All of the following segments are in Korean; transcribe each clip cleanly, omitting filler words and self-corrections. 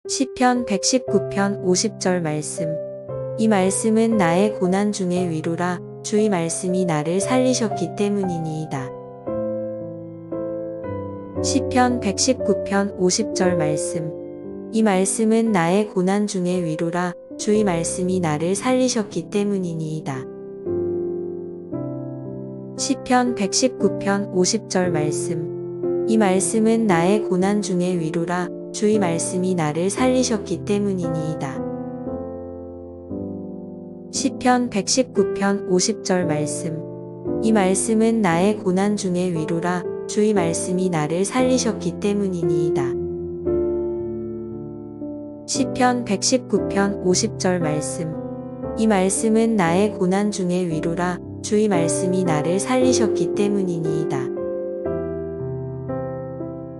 시편 119편 50절 말씀. 이 말씀은 나의 고난 중의 위로라. 주의 말씀이 나를 살리셨기 때문이니이다. 시편 119편 50절 말씀. 이 말씀은 나의 고난 중의 위로라. 주의 말씀이 나를 살리셨기 때문이니이다. 시편 119편 50절 말씀. 이 말씀은 나의 고난 중의 위로라. 주의 말씀이 나를 살리셨기 때문이니이다. 시편 119편 50절 말씀. 이 말씀은 나의 고난 중의 위로라. 주의 말씀이 나를 살리셨기 때문이니이다. 시편 119편 50절 말씀. 이 말씀은 나의 고난 중의 위로라. 주의 말씀이 나를 살리셨기 때문이니이다.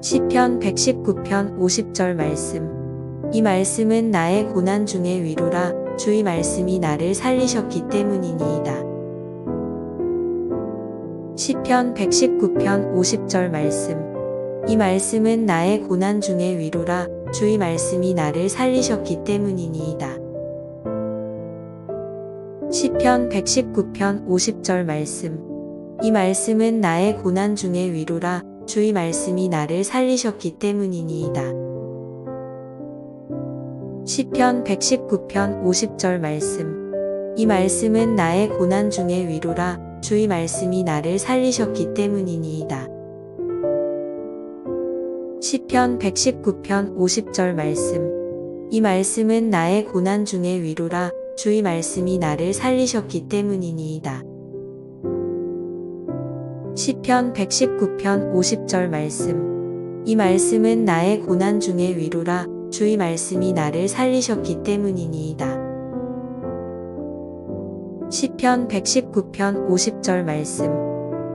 시편 119편 50절 말씀. 이 말씀은 나의 고난 중의 위로라. 주의 말씀이 나를 살리셨기 때문이니이다. 시편 119편 50절 말씀. 이 말씀은 나의 고난 중의 위로라. 주의 말씀이 나를 살리셨기 때문이니이다. 시편 119편 50절 말씀. 이 말씀은 나의 고난 중의 위로라. 주의 말씀이 나를 살리셨기 때문이니이다. 시편 119편 50절 말씀. 이 말씀은 나의 고난 중의 위로라. 주의 말씀이 나를 살리셨기 때문이니이다. 시편 119편 50절 말씀. 이 말씀은 나의 고난 중의 위로라. 주의 말씀이 나를 살리셨기 때문이니이다. 시편 119편 50절 말씀. 이 말씀은 나의 고난 중의 위로라. 주의 말씀이 나를 살리셨기 때문이니이다. 시편 119편 50절 말씀.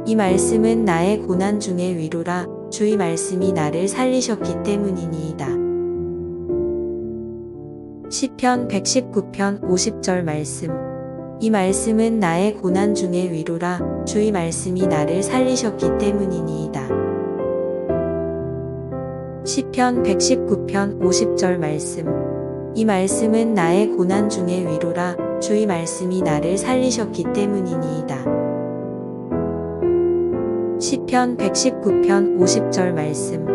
이 말씀은 나의 고난 중의 위로라. 주의 말씀이 나를 살리셨기 때문이니이다. 시편 119편 50절 말씀. 이 말씀은 나의 고난 중의 위로라. 주의 말씀이 나를 살리셨기 때문이니이다. 시편 119편 50절 말씀. 이 말씀은 나의 고난 중의 위로라. 주의 말씀이 나를 살리셨기 때문이니이다. 시편 119편 50절 말씀.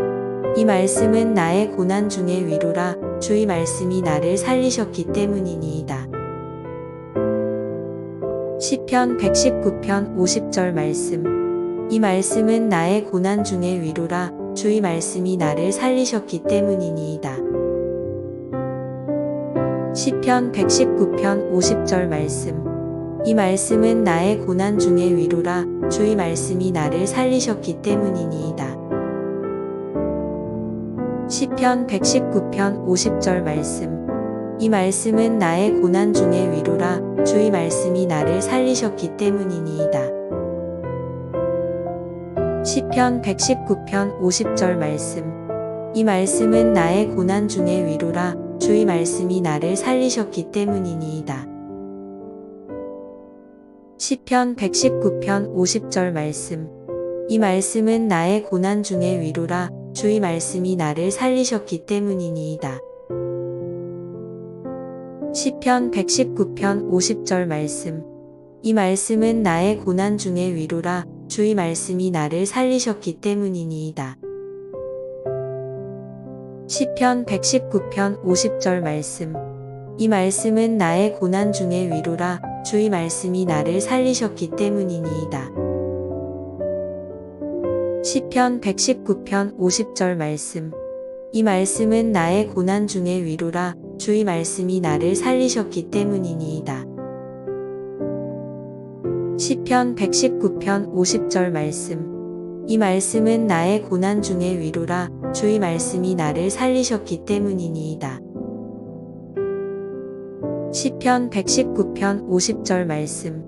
이 말씀은 나의 고난 중의 위로라. 주의 말씀이 나를 살리셨기 때문이니이다. 시편 119편 50절 말씀. 이 말씀은 나의 고난 중의 위로라. 주의 말씀이 나를 살리셨기 때문이니이다. 시편 119편 50절 말씀. 이 말씀은 나의 고난 중의 위로라. 주의 말씀이 나를 살리셨기 때문이니이다. 시편 119편 50절 말씀. 이 말씀은 나의 고난 중의 위로라. 주의 말씀이 나를 살리셨기 때문이니이다. 시편 119편 50절 말씀. 이 말씀은 나의 고난 중의 위로라. 주의 말씀이 나를 살리셨기 때문이니이다. 시편 119편 50절 말씀. 이 말씀은 나의 고난 중의 위로라. 주의 말씀이 나를 살리셨기 때문이니이다. 시편 119편 50절 말씀. 이 말씀은 나의 고난 중의 위로라. 주의 말씀이 나를 살리셨기 때문이니이다. 시편 119편 50절 말씀. 이 말씀은 나의 고난 중의 위로라. 주의 말씀이 나를 살리셨기 때문이니이다. 시편 119편 50절 말씀. 이 말씀은 나의 고난 중의 위로라. 주의 말씀이 나를 살리셨기 때문이니이다. 시편 119편 50절 말씀. 이 말씀은 나의 고난 중의 위로라. 주의 말씀이 나를 살리셨기 때문이니이다. 시편 119편 50절 말씀.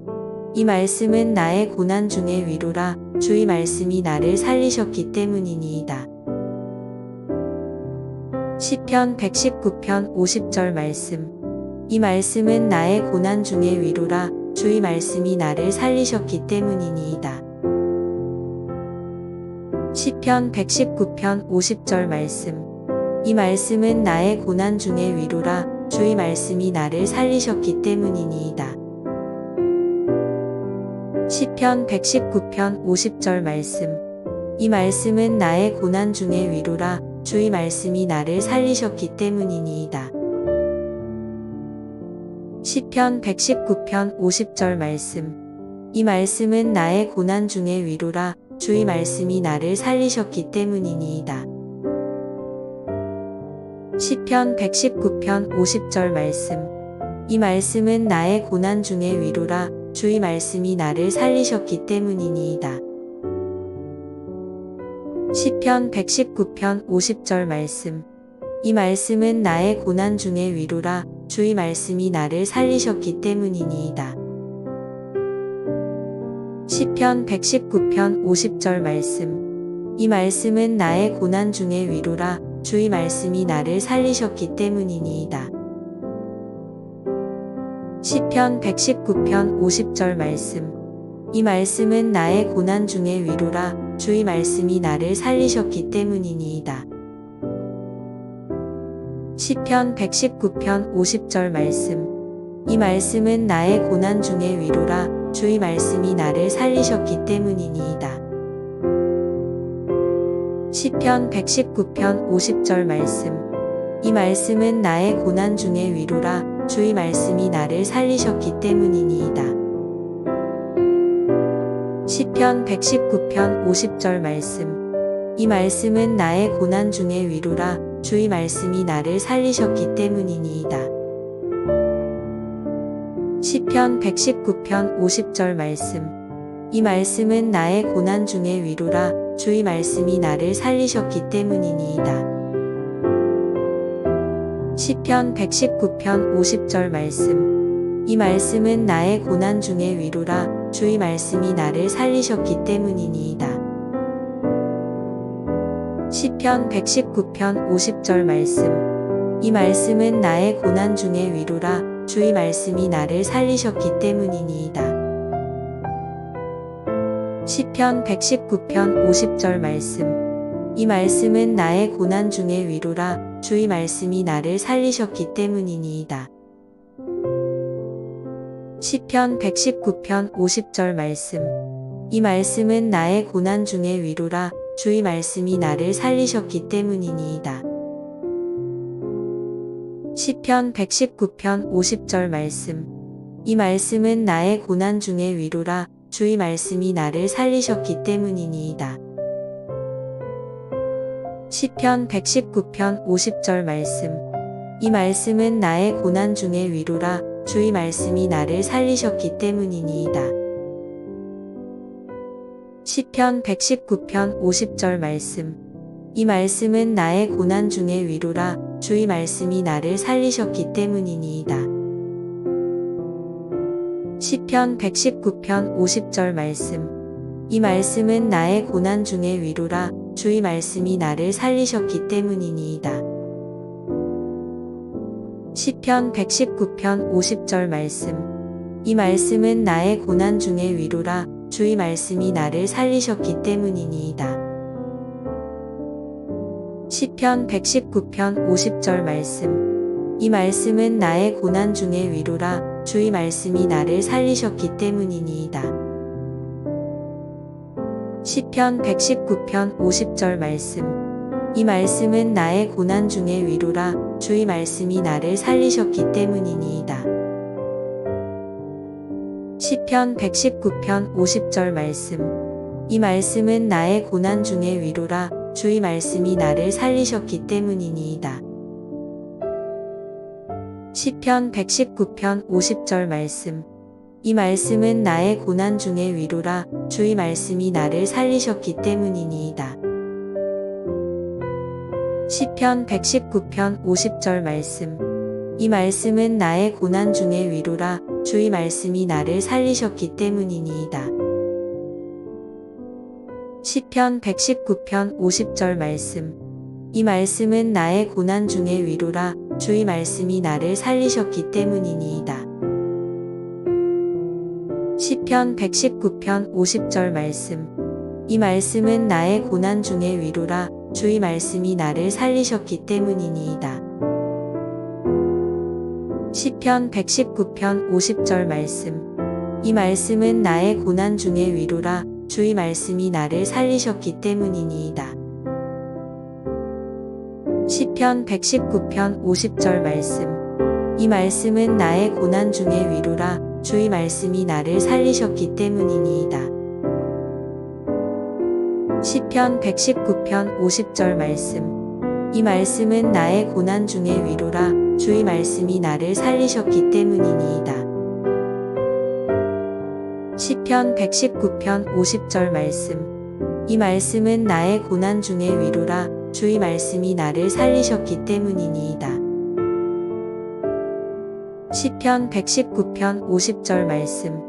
이 말씀은 나의 고난 중의 위로라. 주의 말씀이 나를 살리셨기 때문이니이다. 시편 119편 50절 말씀. 이 말씀은 나의 고난 중의 위로라. 주의 말씀이 나를 살리셨기 때문이니이다. 시편 119편 50절 말씀. 이 말씀은 나의 고난 중의 위로라 주의 말씀이 나를 살리셨기 때문이니이다. 시편 119편 50절 말씀. 이 말씀은 나의 고난 중의 위로라 주의 말씀이 나를 살리셨기 때문이니이다. 시편 119편 50절 말씀. 이 말씀은 나의 고난 중의 위로라 주의 말씀이 나를 살리셨기 때문이니이다. 시편 119편 50절 말씀. 이 말씀은 나의 고난 중의 위로라 주의 말씀이 나를 살리셨기 때문이니이다. 시편 119편 50절 말씀. 이 말씀은 나의 고난 중의 위로라 주의 말씀이 나를 살리셨기 때문이니이다. 시편 119편 50절 말씀. 이 말씀은 나의 고난 중의 위로라 주의 말씀이 나를 살리셨기 때문이니이다. 시편 119편 50절 말씀. 이 말씀은 나의 고난 중의 위로라 주의 말씀이 나를 살리셨기 때문이니이다. 시편 119편 50절 말씀. 이 말씀은 나의 고난 중의 위로라 주의 말씀이 나를 살리셨기 때문이니이다. 시편 119편 50절 말씀. 이 말씀은 나의 고난 중의 위로라 주의 말씀이 나를 살리셨기 때문이니이다. 시편 119편 50절 말씀. 이 말씀은 나의 고난 중의 위로라 주의 말씀이 나를 살리셨기 때문이니이다. 시편 119편 50절 말씀. 이 말씀은 나의 고난 중의 위로라 주의 말씀이 나를 살리셨기 때문이니이다. 시편 119편 50절 말씀. 이 말씀은 나의 고난 중의 위로라 주의 말씀이 나를 살리셨기 때문이니이다. 시편 119편 50절 말씀. 이 말씀은 나의 고난 중의 위로라 주의 말씀이 나를 살리셨기 때문이니이다. 시편 119편 50절 말씀. 이 말씀은 나의 고난 중의 위로라 주의 말씀이 나를 살리셨기 때문이니이다. 시편 119편 50절 말씀. 이 말씀은 나의 고난 중의 위로라 주의 말씀이 나를 살리셨기 때문이니이다. 시편 119편 50절 말씀. 이 말씀은 나의 고난 중의 위로라 주의 말씀이 나를 살리셨기 때문이니이다. 시편 119편 50절 말씀. 이 말씀은 나의 고난 중의 위로라 주의 말씀이 나를 살리셨기 때문이니이다. 시편 119편 50절 말씀. 이 말씀은 나의 고난 중의 위로라 주의 말씀이 나를 살리셨기 때문이니이다. 시편 119편 50절 말씀. 이 말씀은 나의 고난 중의 위로라 주의 말씀이 나를 살리셨기 때문이니이다. 시편 119편 50절 말씀. 이 말씀은 나의 고난 중의 위로라 주의 말씀이 나를 살리셨기 때문이니이다. 시편 119편 50절 말씀. 이 말씀은 나의 고난 중의 위로라 주의 말씀이 나를 살리셨기 때문이니이다. 시편 119편 50절 말씀. 이 말씀은 나의 고난 중의 위로라 주의 말씀이 나를 살리셨기 때문이니이다. 시편 119편 50절 말씀. 이 말씀은 나의 고난 중의 위로라 주의 말씀이 나를 살리셨기 때문이니이다. 시편 119편 50절 말씀. 이 말씀은 나의 고난 중의 위로라 주의 말씀이 나를 살리셨기 때문이니이다. 시편 119편 50절 말씀. 이 말씀은 나의 고난 중의 위로라 주의 말씀이 나를 살리셨기 때문이니이다. 시편 119편 50절 말씀. 이 말씀은 나의 고난 중의 위로라 주의 말씀이 나를 살리셨기 때문이니이다. 시편 119편 50절 말씀. 이 말씀은 나의 고난 중의 위로라 주의 말씀이 나를 살리셨기 때문이니이다. 시편 119편 50절 말씀. 이 말씀은 나의 고난 중의 위로라. 주의 말씀이 나를 살리셨기 때문이니이다. 시편 119편 50절 말씀. 이 말씀은 나의 고난 중의 위로라. 주의 말씀이 나를 살리셨기 때문이니이다. 시편 119편 50절 말씀. 이 말씀은 나의 고난 중의 위로라. 주의 말씀이 나를 살리셨기 때문이니이다. 시편 119편 50절 말씀. 이 말씀은 나의 고난 중의 위로라. 주의 말씀이 나를 살리셨기 때문이니이다. 시편 119편 50절 말씀.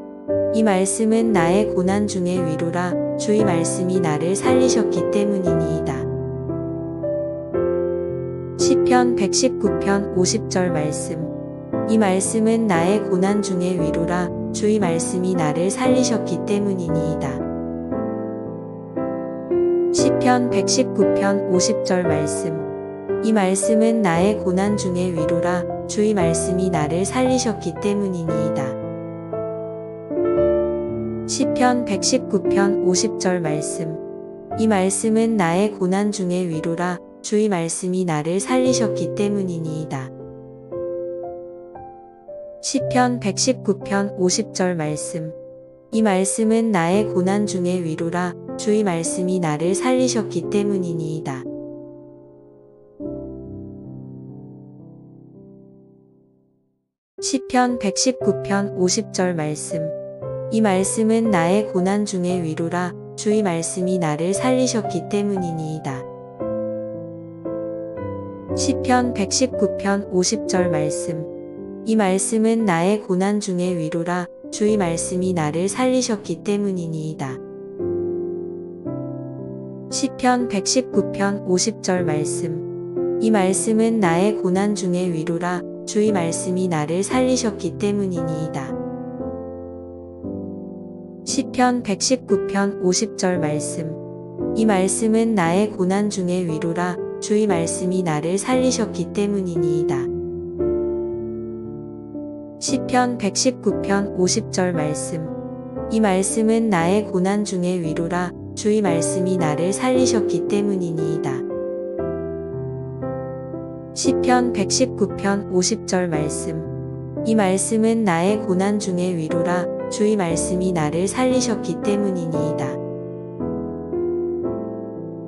이 말씀은 나의 고난 중의 위로라. 주의 말씀이 나를 살리셨기 때문이니이다. 시편 119편 50절 말씀. 이 말씀은 나의 고난 중의 위로라. 주의 말씀이 나를 살리셨기 때문이니이다. 시편 119편 50절 말씀. 이 말씀은 나의 고난 중의 위로라. 주의 말씀이 나를 살리셨기 때문이니이다. 시편 119편 50절 말씀. 이 말씀은 나의 고난 중의 위로라. 주의 말씀이 나를 살리셨기 때문이니이다. 시편 119편 50절 말씀. 이 말씀은 나의 고난 중의 위로라. 주의 말씀이 나를 살리셨기 때문이니이다. 시편 119편 50절 말씀. 이 말씀은 나의 고난 중의 위로라. 주의 말씀이 나를 살리셨기 때문이니이다. 시편 119편 50절 말씀. 이 말씀은 나의 고난 중의 위로라. 주의 말씀이 나를 살리셨기 때문이니이다. 시편 119편 50절 말씀. 이 말씀은 나의 고난 중의 위로라. 주의 말씀이 나를 살리셨기 때문이니이다. 시편 119편 50절 말씀. 이 말씀은 나의 고난 중의 위로라. 주의 말씀이 나를 살리셨기 때문이니이다. 시편 119편 50절 말씀. 이 말씀은 나의 고난 중의 위로라. 주의 말씀이 나를 살리셨기 때문이니이다. 시편 119편 50절 말씀. 이 말씀은 나의 고난 중의 위로라. 주의 말씀이 나를 살리셨기 때문이니이다.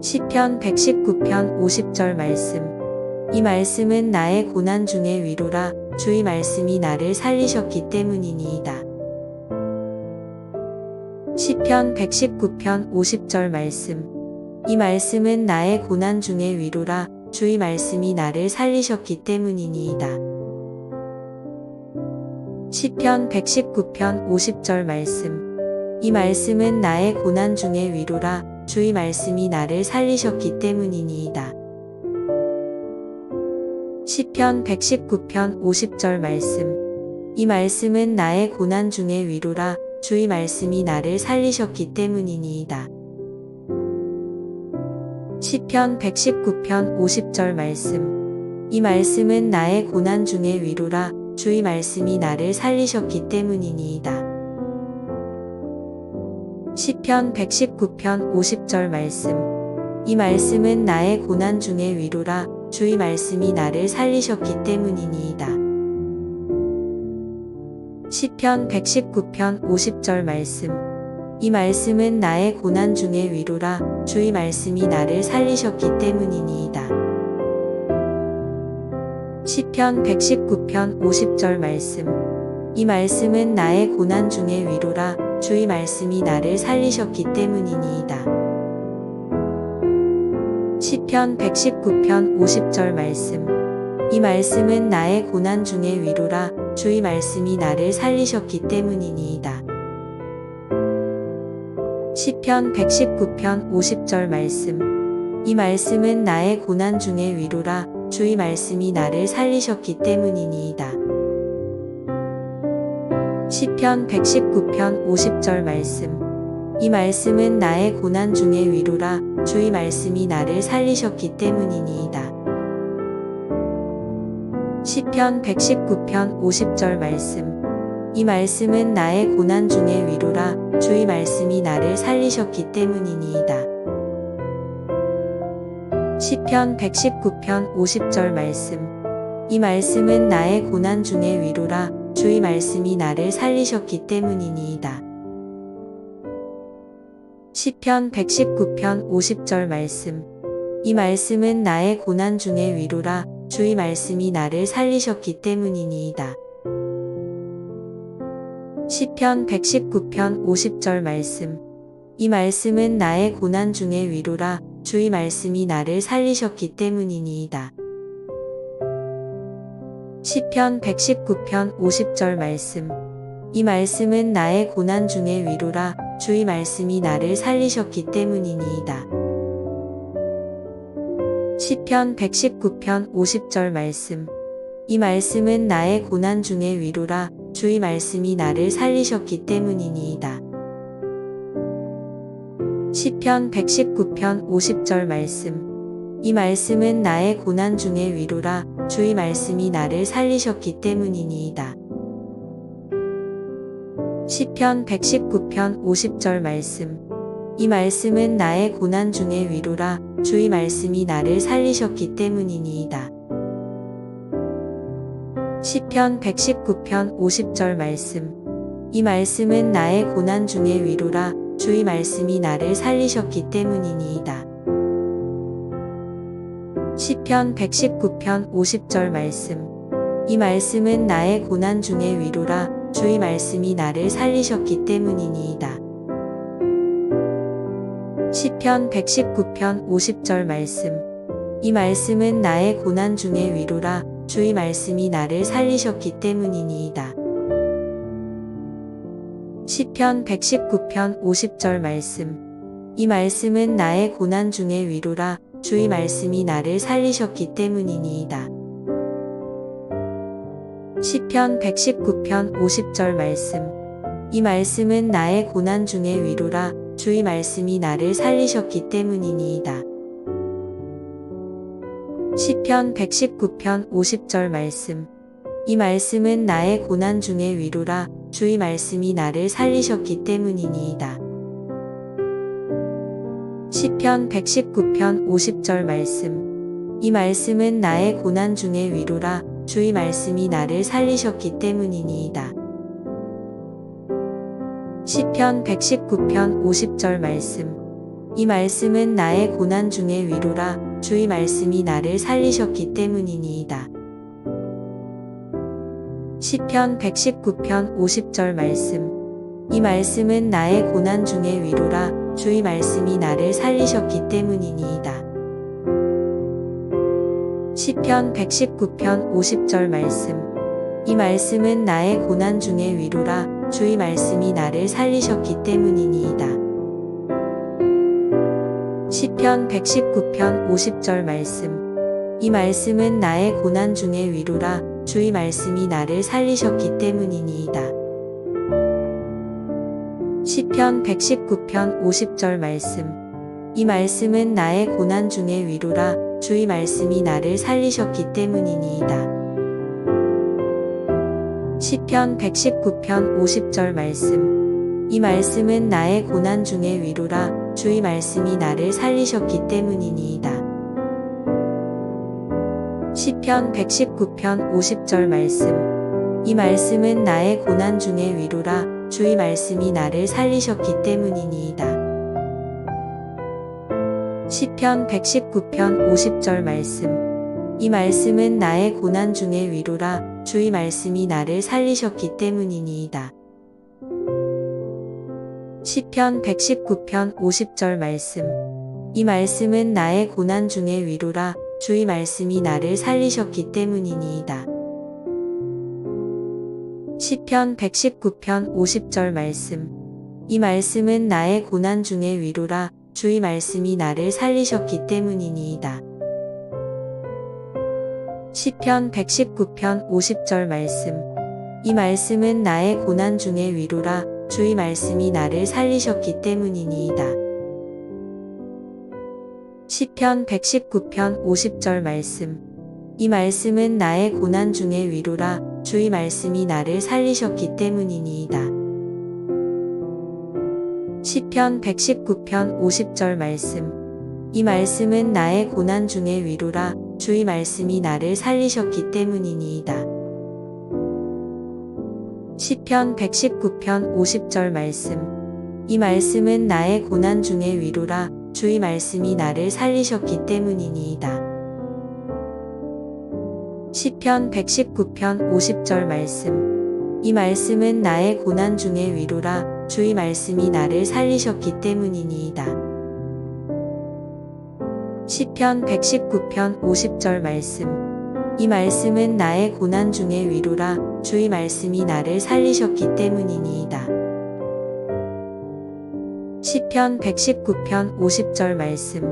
시편 119편 50절 말씀. 이 말씀은 나의 고난 중의 위로라. 주의 말씀이 나를 살리셨기 때문이니이다. 시편 119편 50절 말씀. 이 말씀은 나의 고난 중의 위로라. 주의 말씀이 나를 살리셨기 때문이니이다. 시편 119편 50절 말씀. 이 말씀은 나의 고난 중의 위로라. 주의 말씀이 나를 살리셨기 때문이니이다. 시편 119편 50절 말씀. 이 말씀은 나의 고난 중의 위로라. 주의 말씀이 나를 살리셨기 때문이니이다. 시편 119편 50절 말씀. 이 말씀은 나의 고난 중의 위로라. 주의 말씀이 나를 살리셨기 때문이니이다. 시편 119편 50절 말씀. 이 말씀은 나의 고난 중의 위로라. 주의 말씀이 나를 살리셨기 때문이니이다. 시편 119편 50절 말씀. 이 말씀은 나의 고난 중의 위로라. 주의 말씀이 나를 살리셨기 때문이니이다. 시편 119편 50절 말씀. 이 말씀은 나의 고난 중의 위로라. 주의 말씀이 나를 살리셨기 때문이니이다. 시편 119편 50절 말씀. 이 말씀은 나의 고난 중의 위로라. 주의 말씀이 나를 살리셨기 때문이니이다. 시편 119편 50절 말씀. 이 말씀은 나의 고난 중의 위로라. 주의 말씀이 나를 살리셨기 때문이니이다. 시편 119편 50절 말씀. 이 말씀은 나의 고난 중의 위로라. 주의 말씀이 나를 살리셨기 때문이니이다. 시편 119편 50절 말씀. 이 말씀은 나의 고난 중의 위로라. 주의 말씀이 나를 살리셨기 때문이니이다. 시편 119편 50절 말씀. 이 말씀은 나의 고난 중의 위로라. 주의 말씀이 나를 살리셨기 때문이니이다. 시편 119편 50절 말씀. 이 말씀은 나의 고난 중의 위로라. 주의 말씀이 나를 살리셨기 때문이니이다. 시편 119편 50절 말씀. 이 말씀은 나의 고난 중의 위로라. 주의 말씀이 나를 살리셨기 때문이니이다. 시편 119편 50절 말씀. 이 말씀은 나의 고난 중의 위로라. 주의 말씀이 나를 살리셨기 때문이니이다. 시편 119편 50절 말씀. 이 말씀은 나의 고난 중의 위로라. 주의 말씀이 나를 살리셨기 때문이니이다. 시편 119편 50절 말씀. 이 말씀은 나의 고난 중의 위로라. 주의 말씀이 나를 살리셨기 때문이니이다. 시편 119편 50절 말씀. 이 말씀은 나의 고난 중의 위로라. 주의 말씀이 나를 살리셨기 때문이니이다. 시편 119편 50절 말씀. 이 말씀은 나의 고난 중의 위로라. 주의 말씀이 나를 살리셨기 때문이니이다. 시편 119편 50절 말씀. 이 말씀은 나의 고난 중의 위로라. 주의 말씀이 나를 살리셨기 때문이니이다. 시편 119편 50절 말씀. 이 말씀은 나의 고난 중의 위로라. 주의 말씀이 나를 살리셨기 때문이니이다. 시편 119편 50절 말씀. 이 말씀은 나의 고난 중의 위로라. 주의 말씀이 나를 살리셨기 때문이니이다. 시편 119편 50절 말씀. 이 말씀은 나의 고난 중의 위로라. 주의 말씀이 나를 살리셨기 때문이니이다. 시편 119편 50절 말씀. 이 말씀은 나의 고난 중의 위로라. 주의 말씀이 나를 살리셨기 때문이니이다. 시편 119편 50절 말씀. 이 말씀은 나의 고난 중의 위로라. 주의 말씀이 나를 살리셨기 때문이니이다. 시편 119편 50절 말씀. 이 말씀은 나의 고난 중의 위로라. 주의 말씀이 나를 살리셨기 때문이니이다. 시편 119편 50절 말씀. 이 말씀은 나의 고난 중의 위로라. 주의 말씀이 나를 살리셨기 때문이니이다. 시편 119편 50절 말씀. 이 말씀은 나의 고난 중의 위로라. 주의 말씀이 나를 살리셨기 때문이니이다. 시편 119편 50절 말씀. 이 말씀은 나의 고난 중의 위로라. 주의 말씀이 나를 살리셨기 때문이니이다. 시편 119편 50절 말씀. 이 말씀은 나의 고난 중의 위로라. 주의 말씀이 나를 살리셨기 때문이니이다. 시편 119편 50절 말씀. 이 말씀은 나의 고난 중의 위로라. 주의 말씀이 나를 살리셨기 때문이니이다. 시편 119편 50절 말씀. 이 말씀은 나의 고난 중의 위로라. 주의 말씀이 나를 살리셨기 때문이니이다. 시편 119편 50절 말씀. 이 말씀은 나의 고난 중의 위로라. 주의 말씀이 나를 살리셨기 때문이니이다. 시편 119편 50절 말씀. 이 말씀은 나의 고난 중의 위로라. 주의 말씀이 나를 살리셨기 때문이니이다. 시편 119편 50절 말씀. 이 말씀은 나의 고난 중의 위로라. 주의 말씀이 나를 살리셨기 때문이니이다. 시편 119편 50절 말씀. 이 말씀은 나의 고난 중의 위로라. 주의 말씀이 나를 살리셨기 때문이니이다. 시편 119편 50절 말씀. 이 말씀은 나의 고난 중의 위로라. 주의 말씀이 나를 살리셨기 때문이니이다. 시편 119편 50절 말씀. 이 말씀은 나의 고난 중의 위로라. 주의 말씀이 나를 살리셨기 때문이니이다. 시편 119편 50절 말씀. 이 말씀은 나의 고난 중의 위로라. 주의 말씀이 나를 살리셨기 때문이니이다. 시편 119편 50절 말씀. 이 말씀은 나의 고난 중의 위로라. 주의 말씀이 나를 살리셨기 때문이니이다. 시편 119편 50절 말씀. 이 말씀은 나의 고난 중의 위로라. 주의 말씀이 나를 살리셨기 때문이니이다. 시편 119편 50절 말씀.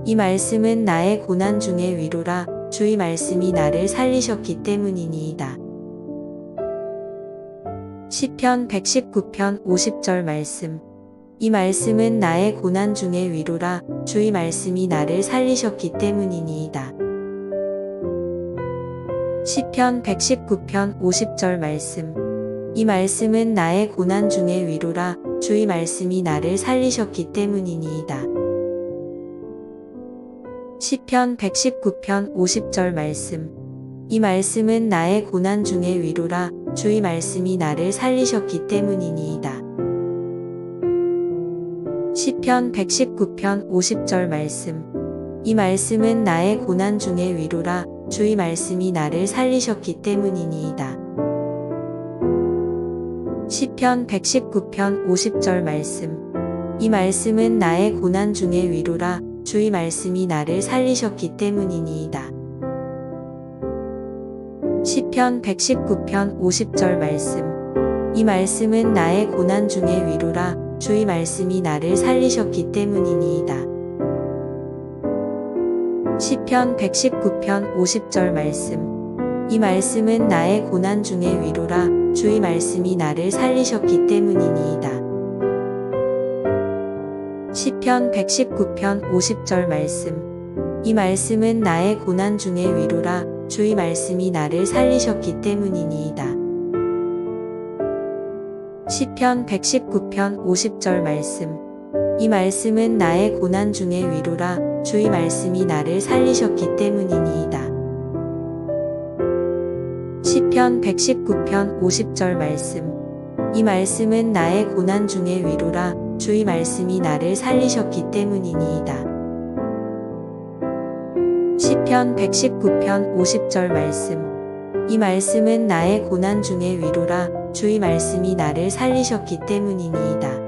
이 말씀은 나의 고난 중의 위로라. 주의 말씀이 나를 살리셨기 때문이니이다. 시편 119편 50절 말씀. 이 말씀은 나의 고난 중의 위로라. 주의 말씀이 나를 살리셨기 때문이니이다. 시편 119편 50절 말씀. 이 말씀은 나의 고난 중의 위로라. 주의 말씀이 나를 살리셨기 때문이니이다. 시편 119편 50절 말씀. 이 말씀은 나의 고난 중의 위로라. 주의 말씀이 나를 살리셨기 때문이니이다. 시편 119편 50절 말씀. 이 말씀은 나의 고난 중의 위로라. 주의 말씀이 나를 살리셨기 때문이니이다. 시편 119편 50절 말씀. 이 말씀은 나의 고난 중의 위로라. 주의 말씀이 나를 살리셨기 때문이니이다. 시편 119편 50절 말씀. 이 말씀은 나의 고난 중의 위로라. 주의 말씀이 나를 살리셨기 때문이니이다. 시편 119편 50절 말씀. 이 말씀은 나의 고난 중의 위로라. 주의 말씀이 나를 살리셨기 때문이니이다. 시편 119편 50절 말씀. 이 말씀은 나의 고난 중의 위로라. 주의 말씀이 나를 살리셨기 때문이니이다. 시편 119편 50절 말씀. 이 말씀은 나의 고난 중의 위로라. 주의 말씀이 나를 살리셨기 때문이니이다. 시편 119편 50절 말씀. 이 말씀은 나의 고난 중의 위로라. 주의 말씀이 나를 살리셨기 때문이니이다. 시편 119편 50절 말씀. 이 말씀은 나의 고난 중의 위로라. 주의 말씀이 나를 살리셨기 때문이니이다.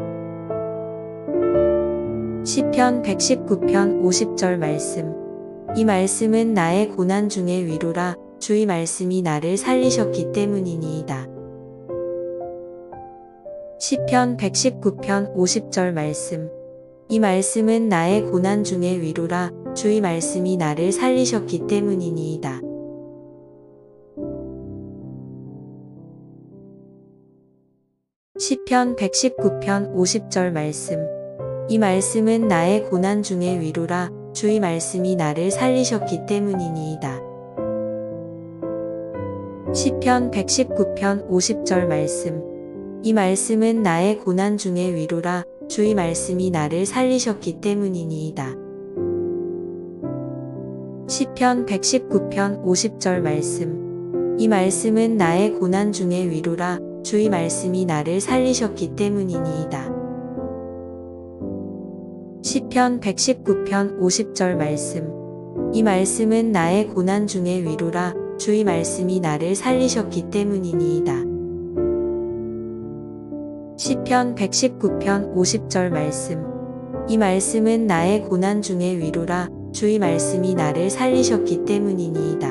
시편 119편 50절 말씀. 이 말씀은 나의 고난 중의 위로라. 주의 말씀이 나를 살리셨기 때문이니이다. 시편 119편 50절 말씀. 이 말씀은 나의 고난 중의 위로라. 주의 말씀이 나를 살리셨기 때문이니이다. 시편 119편 50절 말씀. 이 말씀은 나의 고난 중의 위로라. 주의 말씀이 나를 살리셨기 때문이니이다. 시편 119편 50절 말씀. 이 말씀은 나의 고난 중의 위로라. 주의 말씀이 나를 살리셨기 때문이니이다. 시편 119편 50절 말씀. 이 말씀은 나의 고난 중의 위로라. 주의 말씀이 나를 살리셨기 때문이니이다. 시편 119편 50절 말씀. 이 말씀은 나의 고난 중의 위로라. 주의 말씀이 나를 살리셨기 때문이니이다. 시편 119편 50절 말씀. 이 말씀은 나의 고난 중의 위로라. 주의 말씀이 나를 살리셨기 때문이니이다.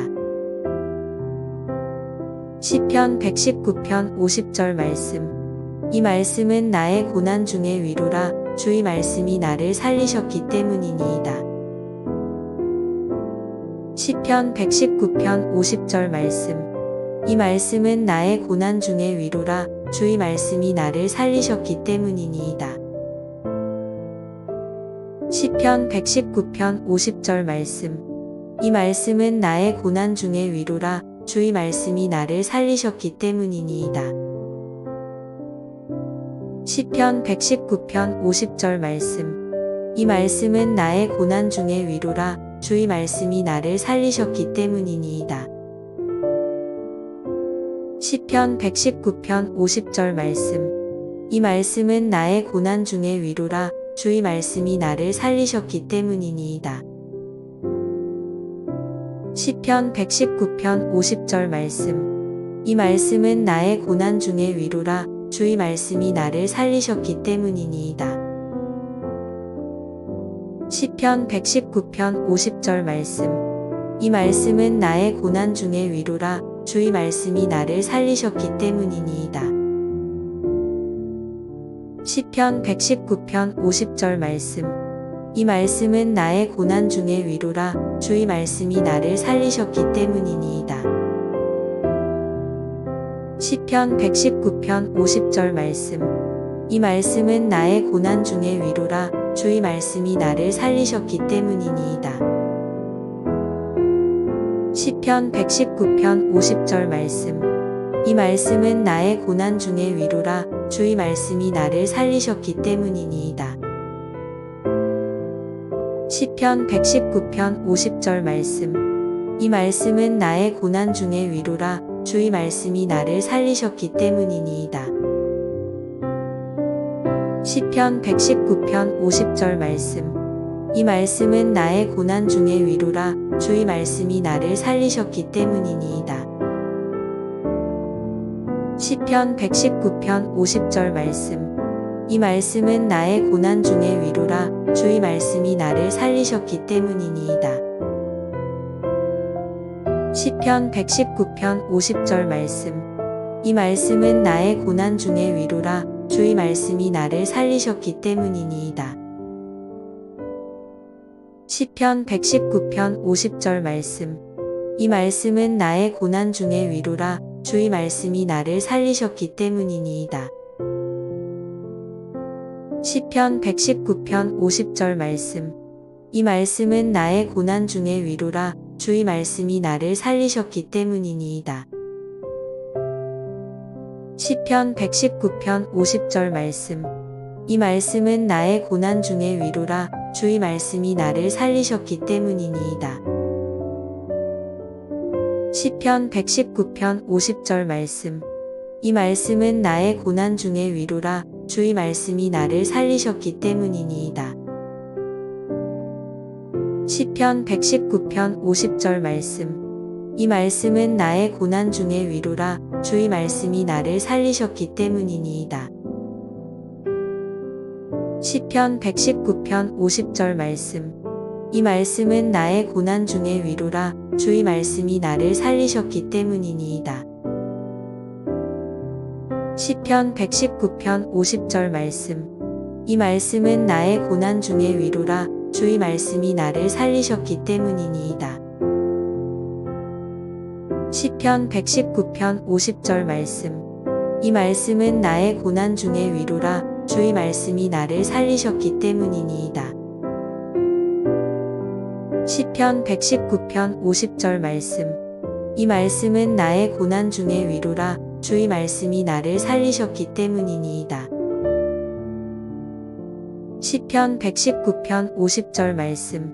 시편 119편 50절 말씀. 이 말씀은 나의 고난 중의 위로라. 주의 말씀이 나를 살리셨기 때문이니이다. 시편 119편 50절 말씀. 이 말씀은 나의 고난 중의 위로라. 주의 말씀이 나를 살리셨기 때문이니이다. 시편 119편 50절 말씀. 이 말씀은 나의 고난 중의 위로라. 주의 말씀이 나를 살리셨기 때문이니이다. 시편 119편 50절 말씀. 이 말씀은 나의 고난 중의 위로라. 주의 말씀이 나를 살리셨기 때문이니이다. 시편 119편 50절 말씀. 이 말씀은 나의 고난 중의 위로라. 주의 말씀이 나를 살리셨기 때문이니이다. 시편 119편 50절 말씀. 이 말씀은 나의 고난 중의 위로라. 주의 말씀이 나를 살리셨기 때문이니이다. 시편 119편 50절 말씀. 이 말씀은 나의 고난 중의 위로라. 주의 말씀이 나를 살리셨기 때문이니이다. 시편 119편 50절 말씀. 이 말씀은 나의 고난 중의 위로라. 주의 말씀이 나를 살리셨기 때문이니이다. 시편 119편 50절 말씀. 이 말씀은 나의 고난 중의 위로라. 주의 말씀이 나를 살리셨기 때문이니이다. 시편 119편 50절 말씀. 이 말씀은 나의 고난 중의 위로라. 주의 말씀이 나를 살리셨기 때문이니이다. 시편 119편 50절 말씀. 이 말씀은 나의 고난 중의 위로라. 주의 말씀이 나를 살리셨기 때문이니이다. 시편 119편 50절 말씀. 이 말씀은 나의 고난 중의 위로라. 주의 말씀이 나를 살리셨기 때문이니이다. 시편 119편 50절 말씀. 이 말씀은 나의 고난 중의 위로라. 주의 말씀이 나를 살리셨기 때문이니이다. 시편 119편 50절 말씀. 이 말씀은 나의 고난 중의 위로라. 주의 말씀이 나를 살리셨기 때문이니이다. 시편 119편 50절 말씀. 이 말씀은 나의 고난 중의 위로라. 주의 말씀이 나를 살리셨기 때문이니이다. 시편 119편 50절 말씀. 이 말씀은 나의 고난 중의 위로라. 주의 말씀이 나를 살리셨기 때문이니이다. 시편 119편 50절 말씀. 이 말씀은 나의 고난 중의 위로라. 주의 말씀이 나를 살리셨기 때문이니이다. 시편 119편 50절 말씀. 이 말씀은 나의 고난 중의 위로라. 주의 말씀이 나를 살리셨기 때문이니이다. 시편 119편 50절 말씀. 이 말씀은 나의 고난 중의 위로라. 주의 말씀이 나를 살리셨기 때문이니이다. 시편 119편 50절 말씀. 이 말씀은 나의 고난 중의 위로라. 주의 말씀이 나를 살리셨기 때문이니이다. 시편 119편 50절 말씀. 이 말씀은 나의 고난 중의 위로라. 주의 말씀이 나를 살리셨기 때문이니이다. 시편 119편 50절 말씀. 이 말씀은 나의 고난 중의 위로라. 주의 말씀이 나를 살리셨기 때문이니이다. 시편 119편 50절 말씀. 이 말씀은 나의 고난 중의 위로라. 주의 말씀이 나를 살리셨기 때문이니이다. 시편 119편 50절 말씀.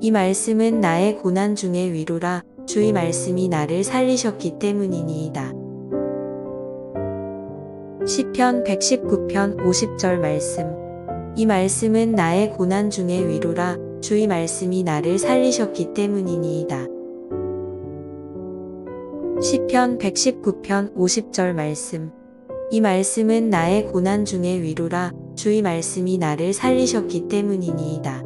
이 말씀은 나의 고난 중의 위로라. 주의 말씀이 나를 살리셨기 때문이니이다. 시편 119편 50절 말씀. 이 말씀은 나의 고난 중의 위로라. 주의 말씀이 나를 살리셨기 때문이니이다. 시편 119편 50절 말씀. 이 말씀은 나의 고난 중의 위로라. 주의 말씀이 나를 살리셨기 때문이니이다.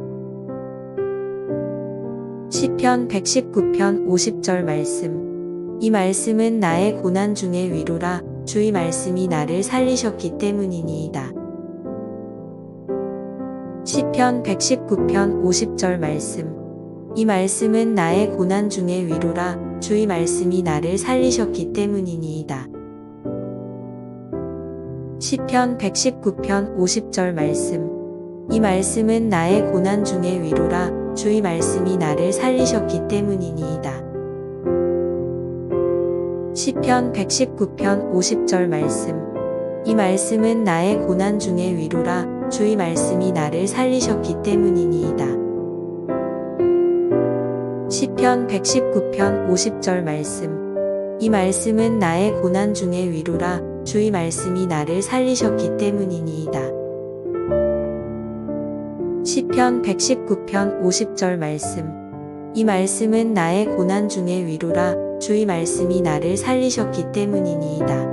시편 119편 50절 말씀. 이 말씀은 나의 고난 중의 위로라. 주의 말씀이 나를 살리셨기 때문이니이다. 시편 119편 50절 말씀. 이 말씀은 나의 고난 중의 위로라. 주의 말씀이 나를 살리셨기 때문이니이다. 시편 119편 50절 말씀. 이 말씀은 나의 고난 중의 위로라 주의 말씀이 나를 살리셨기 때문이니이다. 시편 119편 50절 말씀. 이 말씀은 나의 고난 중의 위로라 주의 말씀이 나를 살리셨기 때문이니이다. 시편 119편 50절 말씀. 이 말씀은 나의 고난 중의 위로라 주의 말씀이 나를 살리셨기 때문이니이다. 시편 119편 50절 말씀. 이 말씀은 나의 고난 중의 위로라 주의 말씀이 나를 살리셨기 때문이니이다.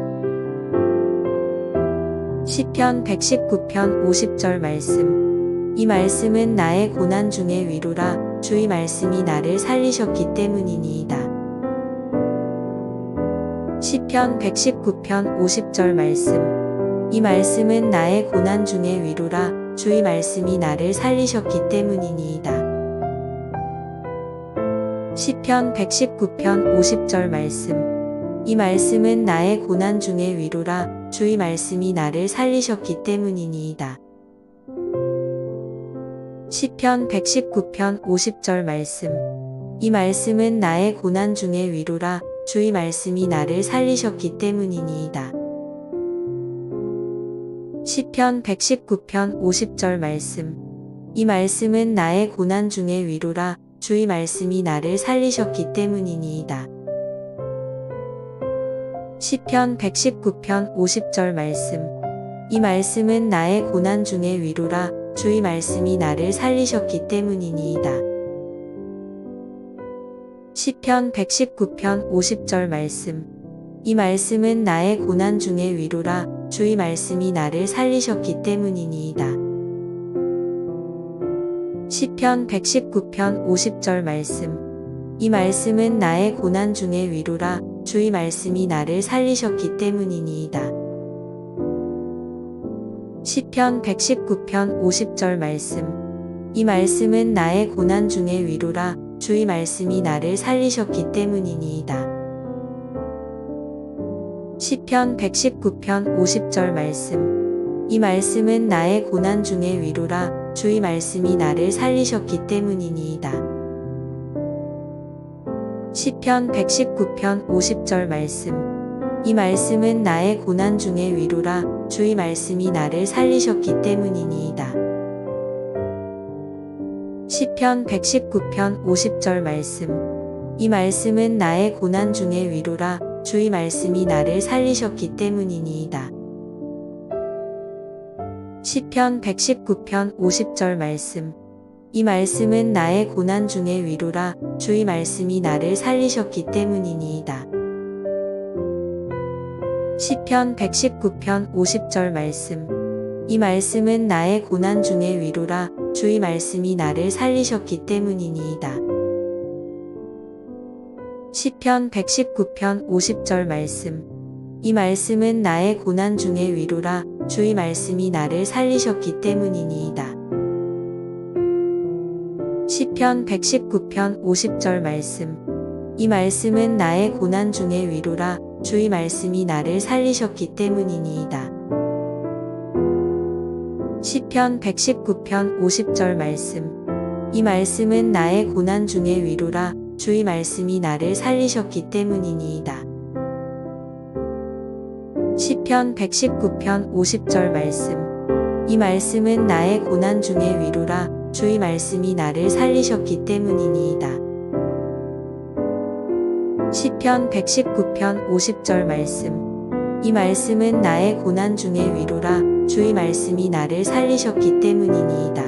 시편 119편 50절 말씀. 이 말씀은 나의 고난 중의 위로라 주의 말씀이 나를 살리셨기 때문이니이다. 시편 119편 50절 말씀. 이 말씀은 나의 고난 중의 위로라 주의 말씀이 나를 살리셨기 때문이니이다. 시편 119편 50절 말씀. 이 말씀은 나의 고난 중의 위로라 주의 말씀이 나를 살리셨기 때문이니이다. 시편 119편 50절 말씀. 이 말씀은 나의 고난 중의 위로라 주의 말씀이 나를 살리셨기 때문이니이다. 시편 119편 50절 말씀. 이 말씀은 나의 고난 중의 위로라 주의 말씀이 나를 살리셨기 때문이니이다. 시편 119편 50절 말씀. 이 말씀은 나의 고난 중의 위로라 주의 말씀이 나를 살리셨기 때문이니이다. 시편 119편 50절 말씀. 이 말씀은 나의 고난 중의 위로라 주의 말씀이 나를 살리셨기 때문이니이다. 시편 119편 50절 말씀. 이 말씀은 나의 고난 중의 위로라 주의 말씀이 나를 살리셨기 때문이니이다. 시편 119편 50절 말씀. 이 말씀은 나의 고난 중의 위로라 주의 말씀이 나를 살리셨기 때문이니이다. 시편 119편 50절 말씀. 이 말씀은 나의 고난 중의 위로라 주의 말씀이 나를 살리셨기 때문이니이다. 시편 119편 50절 말씀. 이 말씀은 나의 고난 중의 위로라 주의 말씀이 나를 살리셨기 때문이니이다. 시편 119편 50절 말씀. 이 말씀은 나의 고난 중의 위로라 주의 말씀이 나를 살리셨기 때문이니이다. 시편 119편 50절 말씀. 이 말씀은 나의 고난 중의 위로라 주의 말씀이 나를 살리셨기 때문이니이다. 시편 119편 50절 말씀. 이 말씀은 나의 고난 중의 위로라 주의 말씀이 나를 살리셨기 때문이니이다. 시편 119편 50절 말씀. 이 말씀은 나의 고난 중의 위로라 주의 말씀이 나를 살리셨기 때문이니이다. 시편 119편 50절 말씀. 이 말씀은 나의 고난 중의 위로라 주의 말씀이 나를 살리셨기 때문이니이다. 시편 119편 50절 말씀. 이 말씀은 나의 고난 중의 위로라 주의 말씀이 나를 살리셨기 때문이니이다. 시편 119편 50절 말씀. 이 말씀은 나의 고난 중의 위로라 주의 말씀이 나를 살리셨기 때문이니이다. 시편 119편 50절 말씀. 이 말씀은 나의 고난 중의 위로라 주의 말씀이 나를 살리셨기 때문이니이다.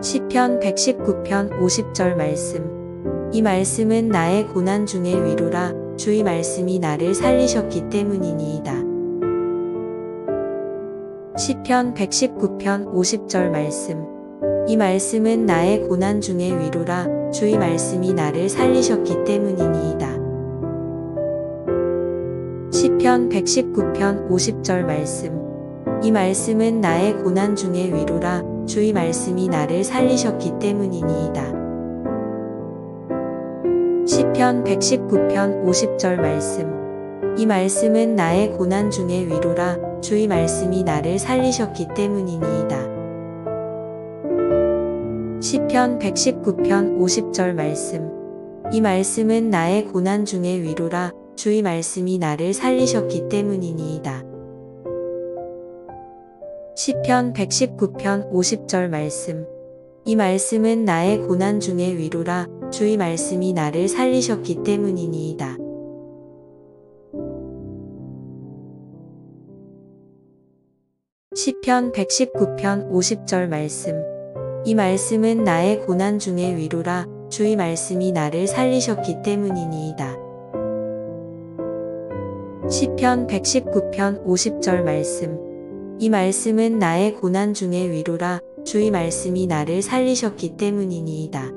시편 119편 50절 말씀. 이 말씀은 나의 고난 중의 위로라 주의 말씀이 나를 살리셨기 때문이니이다. 시편 119편 50절 말씀. 이 말씀은 나의 고난 중의 위로라 주의 말씀이 나를 살리셨기 때문이니이다. 시편 119편 50절 말씀. 이 말씀은 나의 고난 중의 위로라 주의 말씀이 나를 살리셨기 때문이니이다. 시편 119편 50절 말씀. 이 말씀은 나의 고난 중의 위로라. 주의 말씀이 나를 살리셨기 때문이니이다. 시편 119편 50절 말씀. 이 말씀은 나의 고난 중의 위로라. 주의 말씀이 나를 살리셨기 때문이니이다. 시편 119편 50절 말씀. 이 말씀은 나의 고난 중의 위로라. 주의 말씀이 나를 살리셨기 때문이니이다. 시편 119편 50절 말씀. 이 말씀은 나의 고난 중의 위로라. 주의 말씀이 나를 살리셨기 때문이니이다. 시편 119편 50절 말씀. 이 말씀은 나의 고난 중의 위로라. 주의 말씀이 나를 살리셨기 때문이니이다.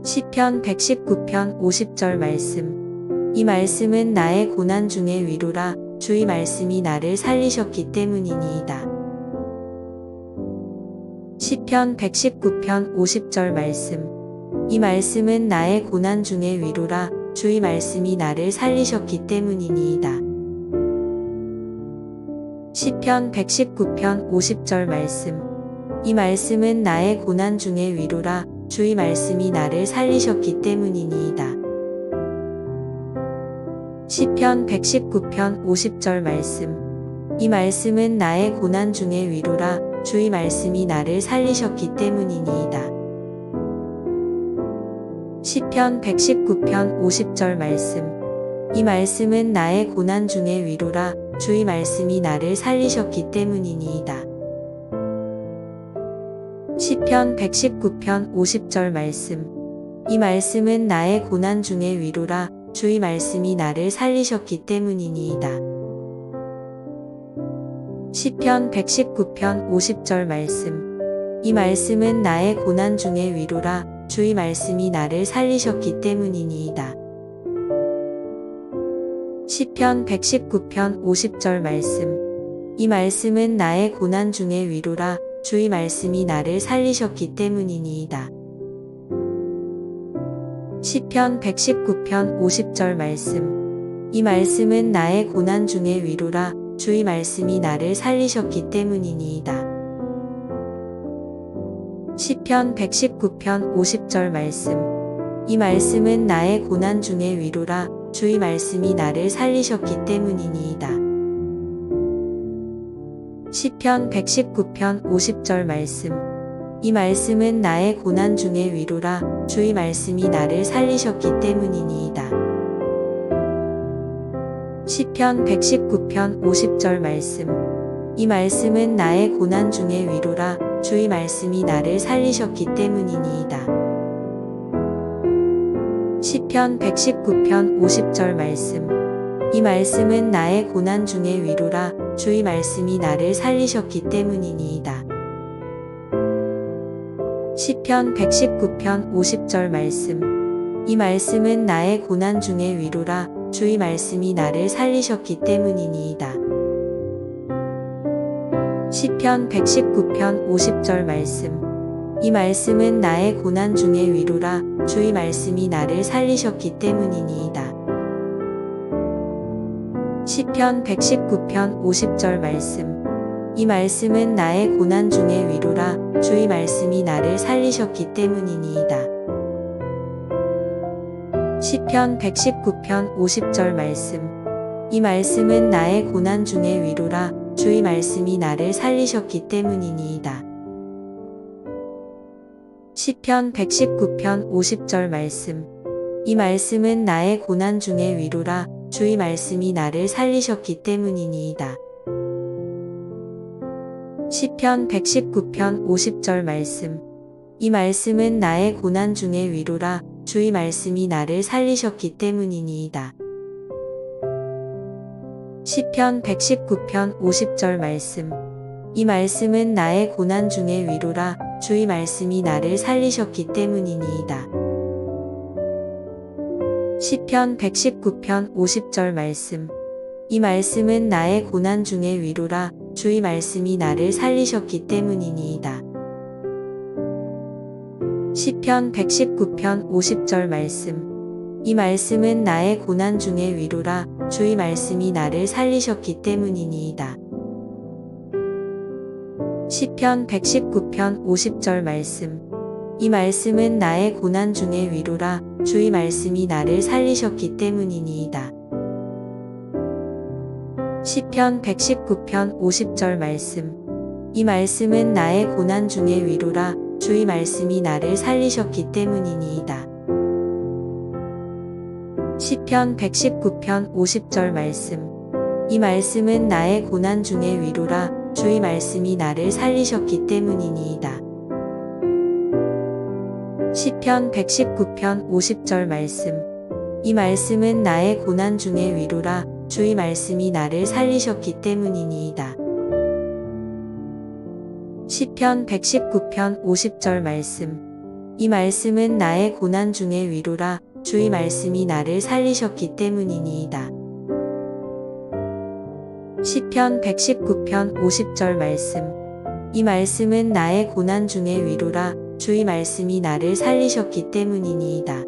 시편 119편 50절 말씀. 이 말씀은 나의 고난 중의 위로라. 주의 말씀이 나를 살리셨기 때문이니이다. 시편 119편 50절 말씀. 이 말씀은 나의 고난 중의 위로라. 주의 말씀이 나를 살리셨기 때문이니이다. 시편 119편 50절 말씀. 이 말씀은 나의 고난 중의 위로라. 주의 말씀이 나를 살리셨기 때문이니이다. 시편 119편 50절 말씀. 이 말씀은 나의 고난 중의 위로라. 주의 말씀이 나를 살리셨기 때문이니이다. 시편 119편 50절 말씀. 이 말씀은 나의 고난 중의 위로라. 주의 말씀이 나를 살리셨기 때문이니이다. 시편 119편 50절 말씀. 이 말씀은 나의 고난 중의 위로라. 주의 말씀이 나를 살리셨기 때문이니이다. 시편 119편 50절 말씀. 이 말씀은 나의 고난 중의 위로라. 주의 말씀이 나를 살리셨기 때문이니이다. 시편 119편 50절 말씀. 이 말씀은 나의 고난 중의 위로라. 주의 말씀이 나를 살리셨기 때문이니이다. 시편 119편 50절 말씀. 이 말씀은 나의 고난 중의 위로라. 주의 말씀이 나를 살리셨기 때문이니이다. 시편 119편 50절 말씀. 이 말씀은 나의 고난 중의 위로라. 주의 말씀이 나를 살리셨기 때문이니이다. 시편 119편 50절 말씀. 이 말씀은 나의 고난 중의 위로라. 주의 말씀이 나를 살리셨기 때문이니이다. 시편 119편 50절 말씀. 이 말씀은 나의 고난 중의 위로라. 주의 말씀이 나를 살리셨기 때문이니이다. 시편 119편 50절 말씀. 이 말씀은 나의 고난 중의 위로라. 주의 말씀이 나를 살리셨기 때문이니이다. 시편 119편 50절 말씀. 이 말씀은 나의 고난 중의 위로라. 주의 말씀이 나를 살리셨기 때문이니이다. 시편 119편 50절 말씀. 이 말씀은 나의 고난 중의 위로라. 주의 말씀이 나를 살리셨기 때문이니이다. 시편 119편 50절 말씀. 이 말씀은 나의 고난 중의 위로라. 주의 말씀이 나를 살리셨기 때문이니이다. 시편 119편 50절 말씀. 이 말씀은 나의 고난 중의 위로라. 주의 말씀이 나를 살리셨기 때문이니이다. 시편 119편 50절 말씀. 이 말씀은 나의 고난 중의 위로라. 주의 말씀이 나를 살리셨기 때문이니이다. 시편 119편 50절 말씀. 이 말씀은 나의 고난 중의 위로라. 주의 말씀이 나를 살리셨기 때문이니이다. 시편 119편 50절 말씀. 이 말씀은 나의 고난 중의 위로라. 주의 말씀이 나를 살리셨기 때문이니이다. 시편 119편 50절 말씀. 이 말씀은 나의 고난 중의 위로라. 주의 말씀이 나를 살리셨기 때문이니이다. 시편 119편 50절 말씀. 이 말씀은 나의 고난 중의 위로라 주의 말씀이 나를 살리셨기 때문이니이다. 시편 119편 50절 말씀. 이 말씀은 나의 고난 중의 위로라 주의 말씀이 나를 살리셨기 때문이니이다. 시편 119편 50절 말씀. 이 말씀은 나의 고난 중의 위로라 주의 말씀이 나를 살리셨기 때문이니이다. 시편 119편 50절 말씀. 이 말씀은 나의 고난 중의 위로라 주의 말씀이 나를 살리셨기 때문이니이다. 시편 119편 50절 말씀. 이 말씀은 나의 고난 중의 위로라 주의 말씀이 나를 살리셨기 때문이니이다. 시편 119편 50절 말씀. 이 말씀은 나의 고난 중의 위로라 주의 말씀이 나를 살리셨기 때문이니이다. 시편 119편 50절 말씀. 이 말씀은 나의 고난 중의 위로라 주의 말씀이 나를 살리셨기 때문이니이다.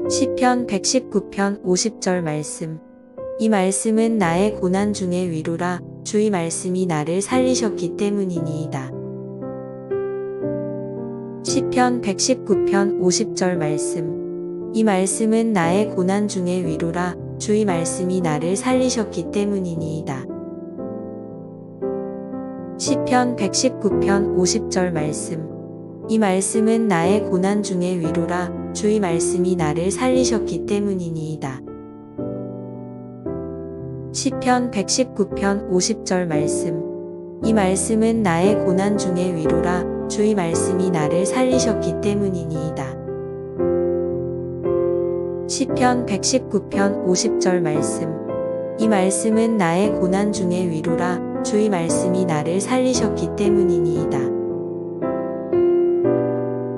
시편 119편 50절 말씀. 이 말씀은 나의 고난 중의 위로라 주의 말씀이 나를 살리셨기 때문이니이다. 시편 119편 50절 말씀. 이 말씀은 나의 고난 중의 위로라 주의 말씀이 나를 살리셨기 때문이니이다. 시편 119편 50절 말씀. 이 말씀은 나의 고난 중의 위로라 주의 말씀이 나를 살리셨기 때문이니이다. 시편 119편 50절 말씀. 이 말씀은 나의 고난 중의 위로라 주의 말씀이 나를 살리셨기 때문이니이다. 시편 119편 50절 말씀. 이 말씀은 나의 고난 중의 위로라 주의 말씀이 나를 살리셨기 때문이니이다.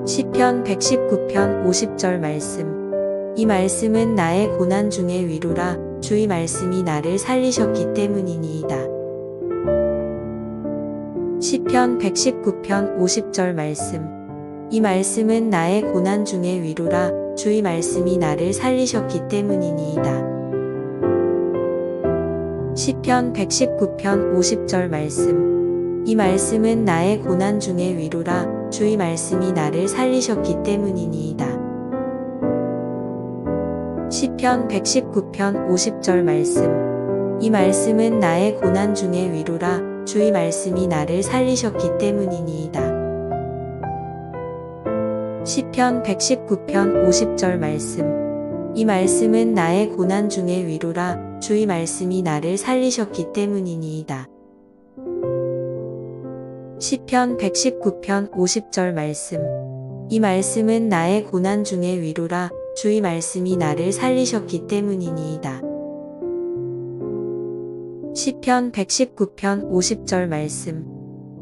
시편 119편 50절 말씀. 이 말씀은 나의 고난 중의 위로라 주의 말씀이 나를 살리셨기 때문이니이다. 시편 119편 50절 말씀. 이 말씀은 나의 고난 중의 위로라 주의 말씀이 나를 살리셨기 때문이니이다. 시편 119편 50절 말씀. 이 말씀은 나의 고난 중의 위로라 주의 말씀이 나를 살리셨기 때문이니이다. 시편 119편 50절 말씀. 이 말씀은 나의 고난 중의 위로라 주의 말씀이 나를 살리셨기 때문이니이다. 시편 119편 50절 말씀. 이 말씀은 나의 고난 중의 위로라 주의 말씀이 나를 살리셨기 때문이니이다. 시편 119편 50절 말씀. 이 말씀은 나의 고난 중의 위로라 주의 말씀이 나를 살리셨기 때문이니이다. 시편 119편 50절 말씀.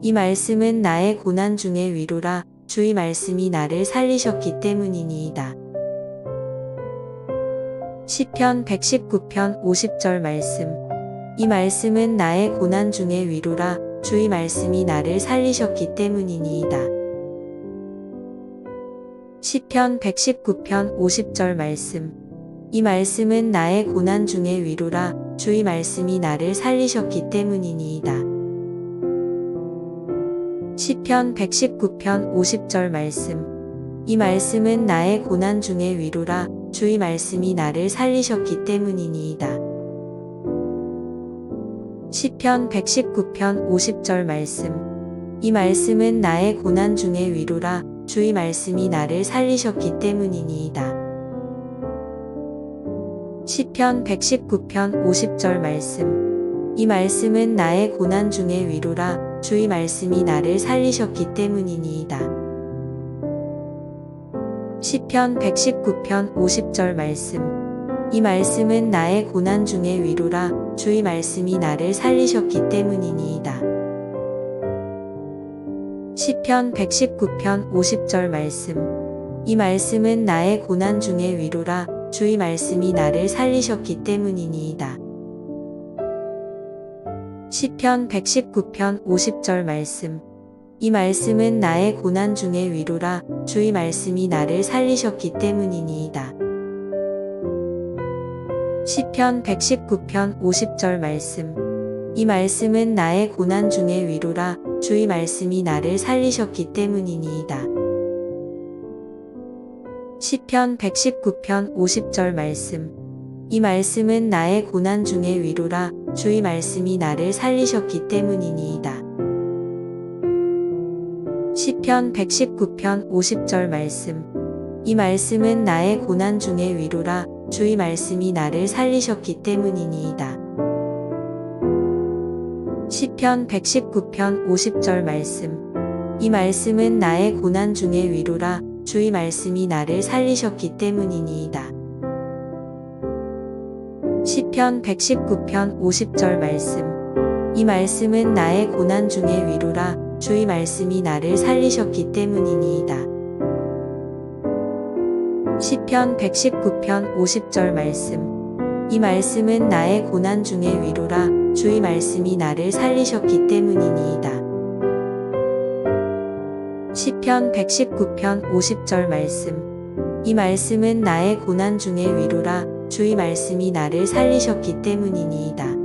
이 말씀은 나의 고난 중의 위로라 주의 말씀이 나를 살리셨기 때문이니이다. 시편 119편 50절 말씀. 이 말씀은 나의 고난 중의 위로라 주의 말씀이 나를 살리셨기 때문이니이다. 시편 119편 50절 말씀. 이 말씀은 나의 고난 중의 위로라 주의 말씀이 나를 살리셨기 때문이니이다. 시편 119편 50절 말씀. 이 말씀은 나의 고난 중의 위로라 주의 말씀이 나를 살리셨기 때문이니이다. 시편 119편 50절 말씀. 이 말씀은 나의 고난 중의 위로라 주의 말씀이 나를 살리셨기 때문이니이다. 시편 119편 50절 말씀. 이 말씀은 나의 고난 중의 위로라 주의 말씀이 나를 살리셨기 때문이니이다. 시편 119편 50절 말씀. 이 말씀은 나의 고난 중의 위로라 주의 말씀이 나를 살리셨기 때문이니이다. 시편 119편 50절 말씀. 이 말씀은 나의 고난 중의 위로라 주의 말씀이 나를 살리셨기 때문이니이다. 시편 119편 50절 말씀. 이 말씀은 나의 고난 중의 위로라. 주의 말씀이 나를 살리셨기 때문이니이다. 시편 119편 50절 말씀. 이 말씀은 나의 고난 중의 위로라. 주의 말씀이 나를 살리셨기 때문이니이다. 시편 119편 50절 말씀. 이 말씀은 나의 고난 중의 위로라. 주의 말씀이 나를 살리셨기 때문이니이다. 시편 119편 50절 말씀. 이 말씀은 나의 고난 중의 위로라. 주의 말씀이 나를 살리셨기 때문이니이다. 시편 119편 50절 말씀. 이 말씀은 나의 고난 중의 위로라. 주의 말씀이 나를 살리셨기 때문이니이다. 시편 119편 50절 말씀. 이 말씀은 나의 고난 중의 위로라. 주의 말씀이 나를 살리셨기 때문이니이다. 시편 119편 50절 말씀. 이 말씀은 나의 고난 중의 위로라. 주의 말씀이 나를 살리셨기 때문이니이다. 시편 119편 50절 말씀. 이 말씀은 나의 고난 중의 위로라. 주의 말씀이 나를 살리셨기 때문이니이다.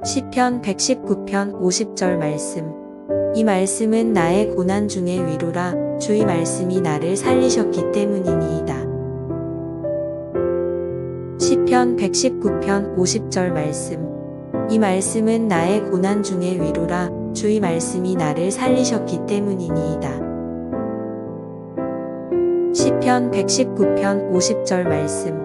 시편 119편 50절 말씀. 이 말씀은 나의 고난 중의 위로라. 주의 말씀이 나를 살리셨기 때문이니이다. 시편 119편 50절 말씀. 이 말씀은 나의 고난 중의 위로라. 주의 말씀이 나를 살리셨기 때문이니이다. 시편 119편 50절 말씀.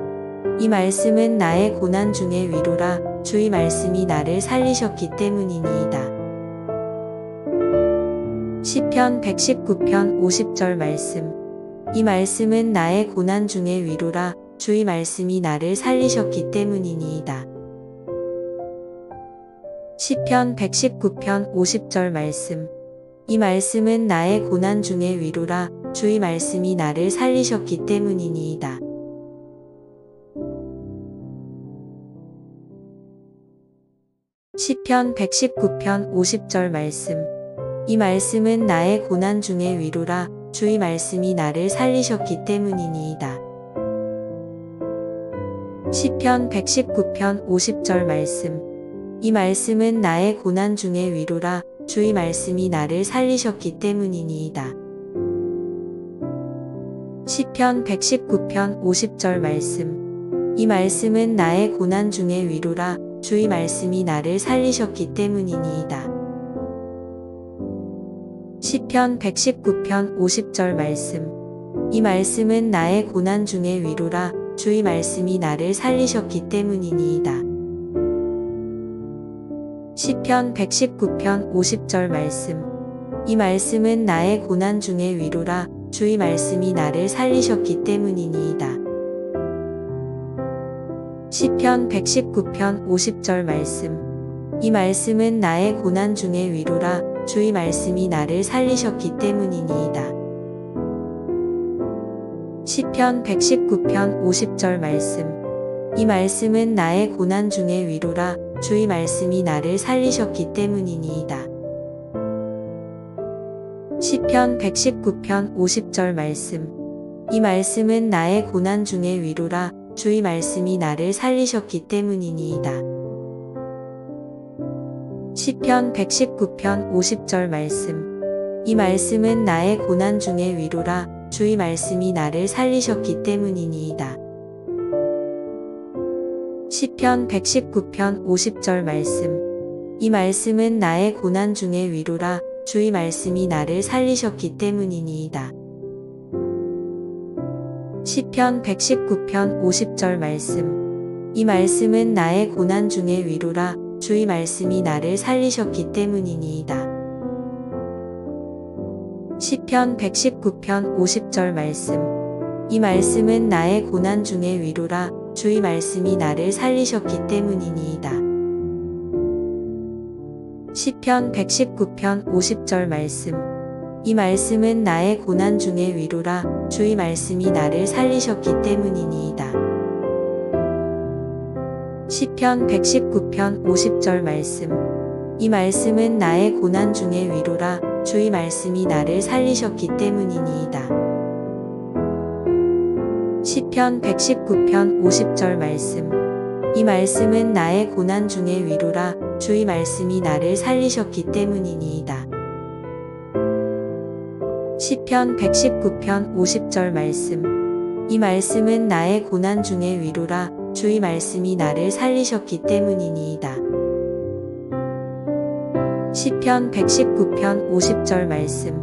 이 말씀은 나의 고난 중의 위로라. 주의 말씀이 나를 살리셨기 때문이니이다. 시편 119편 50절 말씀. 이 말씀은 나의 고난 중의 위로라. 주의 말씀이 나를 살리셨기 때문이니이다. 시편 119편 50절 말씀. 이 말씀은 나의 고난 중의 위로라. 주의 말씀이 나를 살리셨기 때문이니이다. 시편 119편 50절 말씀. 이 말씀은 나의 고난 중의 위로라. 주의 말씀이 나를 살리셨기 때문이니이다. 시편 119편 50절 말씀. 이 말씀은 나의 고난 중의 위로라. 주의 말씀이 나를 살리셨기 때문이니이다. 시편 119편 50절 말씀. 이 말씀은 나의 고난 중의 위로라. 주의 말씀이 나를 살리셨기 때문이니이다. 시편 119편 50절 말씀. 이 말씀은 나의 고난 중의 위로라. 주의 말씀이 나를 살리셨기 때문이니이다. 시편 119편 50절 말씀. 이 말씀은 나의 고난 중의 위로라. 주의 말씀이 나를 살리셨기 때문이니이다. 시편 119편 50절 말씀. 이 말씀은 나의 고난 중의 위로라. 주의 말씀이 나를 살리셨기 때문이니이다. 시편 119편 50절 말씀. 이 말씀은 나의 고난 중의 위로라. 주의 말씀이 나를 살리셨기 때문이니이다. 시편 119편 50절 말씀. 이 말씀은 나의 고난 중의 위로라. 주의 말씀이 나를 살리셨기 때문이니이다. 시편 119편 50절 말씀. 이 말씀은 나의 고난 중의 위로라. 주의 말씀이 나를 살리셨기 때문이니이다. 시편 119편 50절 말씀. 이 말씀은 나의 고난 중의 위로라. 주의 말씀이 나를 살리셨기 때문이니이다. 시편 119편 50절 말씀. 이 말씀은 나의 고난 중의 위로라. 주의 말씀이 나를 살리셨기 때문이니이다. 시편 119편 50절 말씀. 이 말씀은 나의 고난 중의 위로라. 주의 말씀이 나를 살리셨기 때문이니이다. 시편 119편 50절 말씀. 이 말씀은 나의 고난 중의 위로라. 주의 말씀이 나를 살리셨기 때문이니이다. 시편 119편 50절 말씀. 이 말씀은 나의 고난 중의 위로라. 주의 말씀이 나를 살리셨기 때문이니이다. 시편 119편 50절 말씀. 이 말씀은 나의 고난 중의 위로라. 주의 말씀이 나를 살리셨기 때문이니이다. 시편 119편 50절 말씀. 이 말씀은 나의 고난 중의 위로라. 주의 말씀이 나를 살리셨기 때문이니이다. 시편 119편 50절 말씀.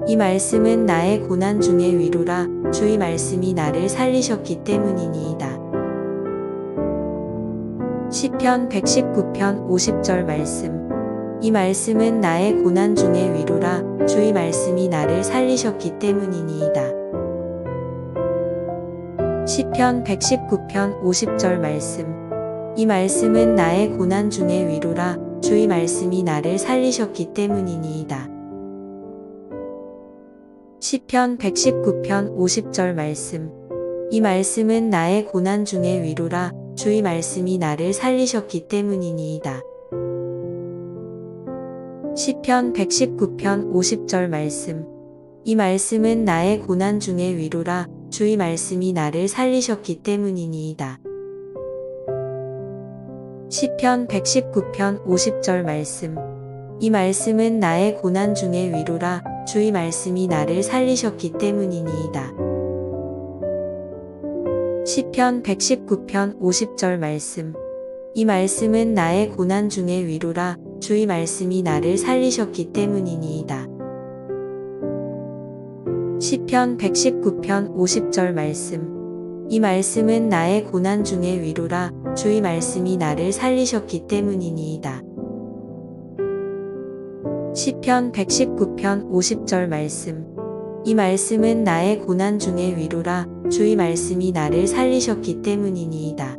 이 말씀은 나의 고난 중의 위로라. 주의 말씀이 나를 살리셨기 때문이니이다. 시편 119편 50절 말씀. 이 말씀은 나의 고난 중의 위로라. 주의 말씀이 나를 살리셨기 때문이니이다. 시편 119편 50절 말씀. 이 말씀은 나의 고난 중의 위로라. 주의 말씀이 나를 살리셨기 때문이니이다. 시편 119편 50절 말씀. 이 말씀은 나의 고난 중의 위로라. 주의 말씀이 나를 살리셨기 때문이니이다. 시편 119편 50절 말씀. 이 말씀은 나의 고난 중의 위로라. 주의 말씀이 나를 살리셨기 때문이니이다. 시편 119편 50절 말씀. 이 말씀은 나의 고난 중의 위로라. 주의 말씀이 나를 살리셨기 때문이니이다. 시편 119편 50절 말씀. 이 말씀은 나의 고난 중의 위로라. 주의 말씀이 나를 살리셨기 때문이니이다. 시편 119편 50절 말씀. 이 말씀은 나의 고난 중의 위로라. 주의 말씀이 나를 살리셨기 때문이니이다. 시편 119편 50절 말씀. 이 말씀은 나의 고난 중의 위로라. 주의 말씀이 나를 살리셨기 때문이니이다.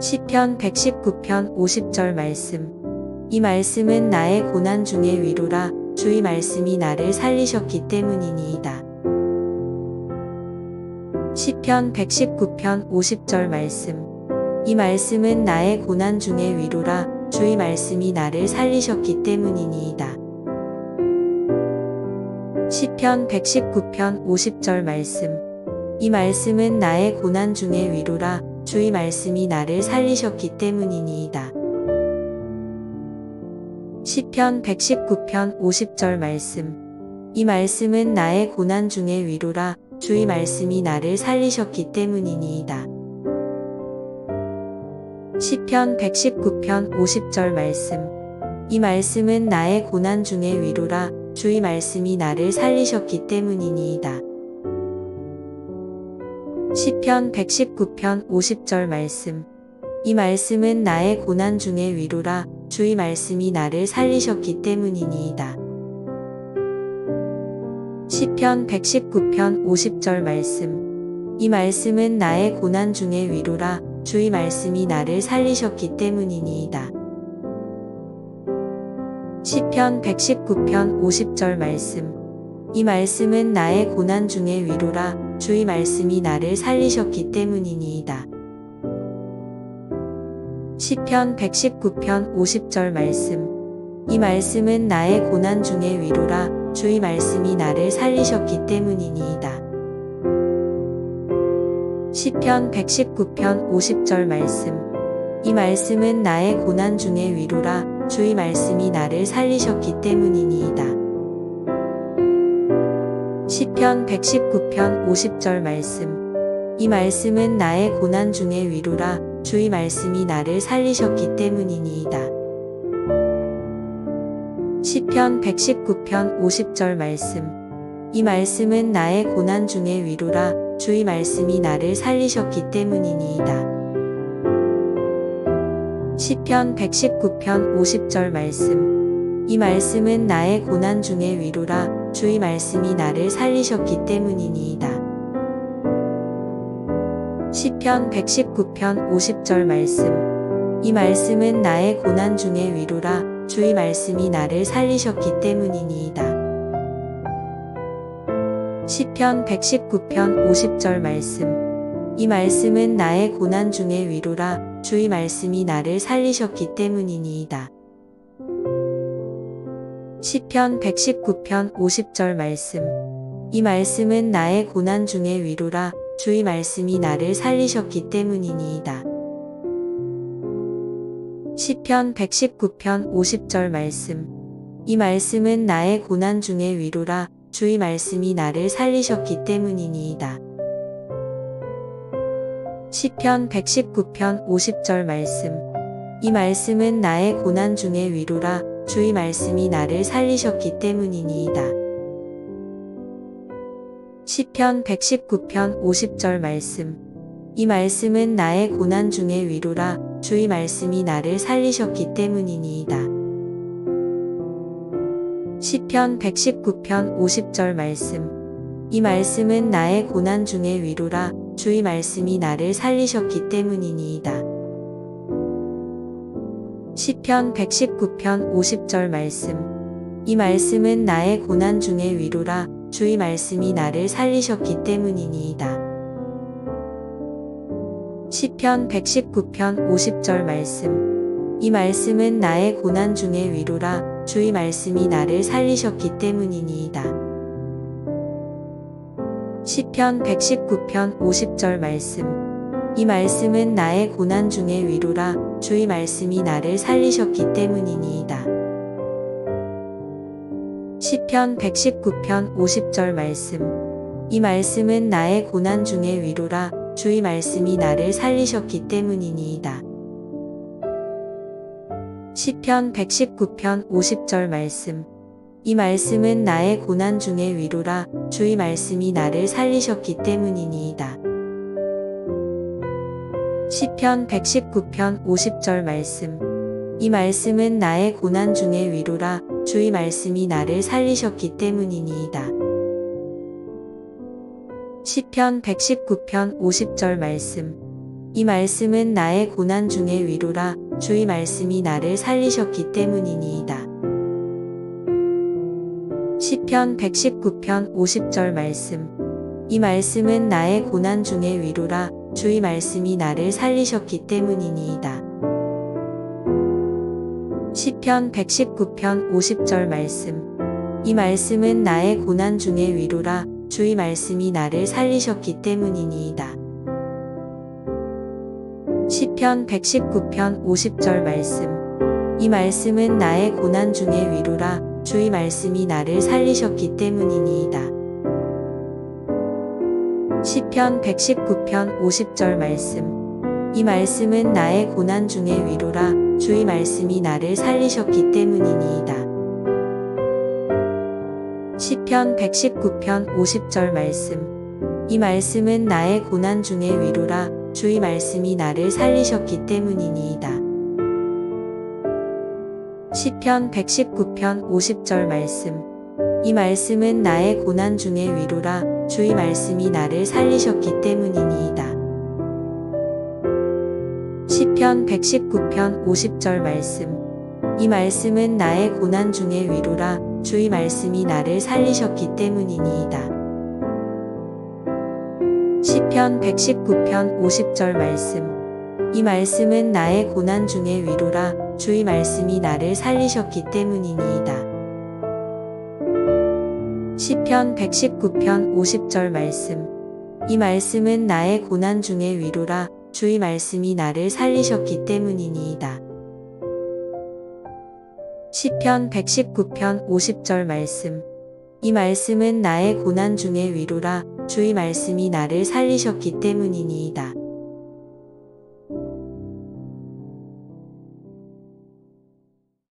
시편 119편 50절 말씀. 이 말씀은 나의 고난 중의 위로라. 주의 말씀이 나를 살리셨기 때문이니이다. 시편 119편 50절 말씀. 이 말씀은 나의 고난 중의 위로라. 주의 말씀이 나를 살리셨기 때문이니이다. 시편 119편 50절 말씀. 이 말씀은 나의 고난 중의 위로라. 주의 말씀이 나를 살리셨기 때문이니이다. 시편 119편 50절 말씀. 이 말씀은 나의 고난 중의 위로라. 주의 말씀이 나를 살리셨기 때문이니이다. 시편 119편 50절 말씀. 이 말씀은 나의 고난 중의 위로라. 주의 말씀이 나를 살리셨기 때문이니이다. 시편 119편 50절 말씀. 이 말씀은 나의 고난 중의 위로라. 주의 말씀이 나를 살리셨기 때문이니이다. 시편 119편 50절 말씀. 이 말씀은 나의 고난 중의 위로라. 주의 말씀이 나를 살리셨기 때문이니이다. 시편 119편 50절 말씀. 이 말씀은 나의 고난 중의 위로라. 주의 말씀이 나를 살리셨기 때문이니이다. 시편 119편 50절 말씀. 이 말씀은 나의 고난 중의 위로라. 주의 말씀이 나를 살리셨기 때문이니이다. 시편 119편 50절 말씀. 이 말씀은 나의 고난 중의 위로라. 주의 말씀이 나를 살리셨기 때문이니이다. 시편 119편 50절 말씀. 이 말씀은 나의 고난 중의 위로라. 주의 말씀이 나를 살리셨기 때문이니이다. 시편 119편 50절 말씀. 이 말씀은 나의 고난 중의 위로라. 주의 말씀이 나를 살리셨기 때문이니이다. 시편 119편 50절 말씀. 이 말씀은 나의 고난 중의 위로라. 주의 말씀이 나를 살리셨기 때문이니이다. 시편 119편 50절 말씀. 이 말씀은 나의 고난 중의 위로라. 주의 말씀이 나를 살리셨기 때문이니이다. 시편 119편 50절 말씀. 이 말씀은 나의 고난 중의 위로라. 주의 말씀이 나를 살리셨기 때문이니이다. 시편 119편 50절 말씀. 이 말씀은 나의 고난 중의 위로라. 주의 말씀이 나를 살리셨기 때문이니이다. 시편 119편 50절 말씀. 이 말씀은 나의 고난 중의 위로라. 주의 말씀이 나를 살리셨기 때문이니이다. 시편 119편 50절 말씀. 이 말씀은 나의 고난 중의 위로라. 주의 말씀이 나를 살리셨기 때문이니이다. 시편 119편 50절 말씀. 이 말씀은 나의 고난 중의 위로라. 주의 말씀이 나를 살리셨기 때문이니이다. 시편 119편 50절 말씀. 이 말씀은 나의 고난 중의 위로라. 주의 말씀이 나를 살리셨기 때문이니이다. 시편 119편 50절 말씀. 이 말씀은 나의 고난 중의 위로라. 주의 말씀이 나를 살리셨기 때문이니이다. 시편 119편 50절 말씀. 이 말씀은 나의 고난 중의 위로라. 주의 말씀이 나를 살리셨기 때문이니이다. 시편 119편 50절 말씀. 이 말씀은 나의 고난 중의 위로라. 주의 말씀이 나를 살리셨기 때문이니이다. 시편 119편 50절 말씀. 이 말씀은 나의 고난 중의 위로라. 주의 말씀이 나를 살리셨기 때문이니이다. 시편 119편 50절 말씀. 이 말씀은 나의 고난 중의 위로라. 주의 말씀이 나를 살리셨기 때문이니이다. 시편 119편 50절 말씀. 이 말씀은 나의 고난 중의 위로라. 주의 말씀이 나를 살리셨기 때문이니이다. 시편 119편 50절 말씀. 이 말씀은 나의 고난 중의 위로라. 주의 말씀이 나를 살리셨기 때문이니이다. 시편 119편 50절 말씀. 이 말씀은 나의 고난 중의 위로라. 주의 말씀이 나를 살리셨기 때문이니이다. 시편 119편 50절 말씀. 이 말씀은 나의 고난 중의 위로라. 주의 말씀이 나를 살리셨기 때문이니이다. 시편 119편 50절 말씀. 이 말씀은 나의 고난 중의 위로라. 주의 말씀이 나를 살리셨기 때문이니이다. 시편 119편 50절 말씀. 이 말씀은 나의 고난 중의 위로라. 주의 말씀이 나를 살리셨기 때문이니이다. 시편 119편 50절 말씀. 이 말씀은 나의 고난 중의 위로라. 주의 말씀이 나를 살리셨기 때문이니이다. 시편 119편 50절 말씀. 이 말씀은 나의 고난 중의 위로라. 주의 말씀이 나를 살리셨기 때문이니이다. 시편 119편 50절 말씀. 이 말씀은 나의 고난 중의 위로라. 주의 말씀이 나를 살리셨기 때문이니이다. 시편 119편 50절 말씀. 이 말씀은 나의 고난 중의 위로라. 주의 말씀이 나를 살리셨기 때문이니이다. 시편 119편 50절 말씀. 이 말씀은 나의 고난 중의 위로라. 주의 말씀이 나를 살리셨기 때문이니이다. 시편 119편 50절 말씀. 이 말씀은 나의 고난 중의 위로라. 주의 말씀이 나를 살리셨기 때문이니이다.